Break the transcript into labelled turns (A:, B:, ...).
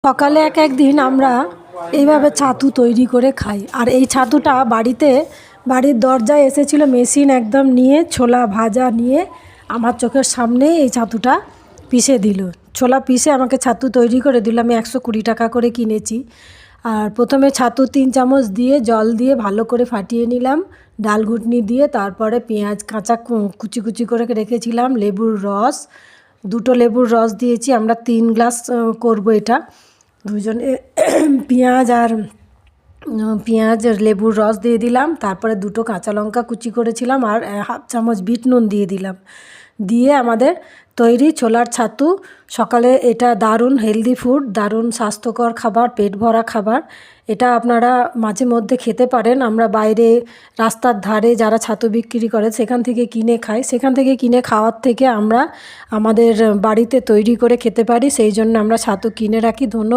A: সকালে এক দিন আমরা এইভাবে ছাতু তৈরি করে খাই। আর এই ছাতুটা বাড়ির দরজায় এসেছিলো মেশিন একদম নিয়ে, ছোলা ভাজা নিয়ে আমার চোখের সামনে এই ছাতুটা পিষে দিল। ছোলা পিষে আমাকে ছাতু তৈরি করে দিল। আমি 120 টাকা করে কিনেছি। আর প্রথমে ছাতু 3 চামচ দিয়ে জল দিয়ে ভালো করে ফাটিয়ে নিলাম, ডাল ঘুটনি দিয়ে। তারপরে পেঁয়াজ কাঁচা কুচি কুচি করে রেখেছিলাম, লেবুর রস, 2টো লেবুর রস দিয়েছি। আমরা 3 গ্লাস করবো এটা, দুজনে। পেঁয়াজ আর লেবুর রস দিয়ে দিলাম। তারপরে 2টো কাঁচা লঙ্কা কুচি করেছিলাম আর হাফ চামচ বিট নুন দিয়ে দিলাম। দিয়ে আমাদের তৈরি ছোলার ছাতু। সকালে এটা দারুণ হেলদি ফুড, দারুণ স্বাস্থ্যকর খাবার, পেট ভরা খাবার। এটা আপনারা মাঝে মধ্যে খেতে পারেন। আমরা বাইরে রাস্তার ধারে যারা ছাতু বিক্রি করে সেখান থেকে কিনে খাই। সেখান থেকে কিনে খাওয়ার থেকে আমরা আমাদের বাড়িতে তৈরি করে খেতে পারি, সেই জন্য আমরা ছাতু কিনে রাখি। ধন্যবাদ।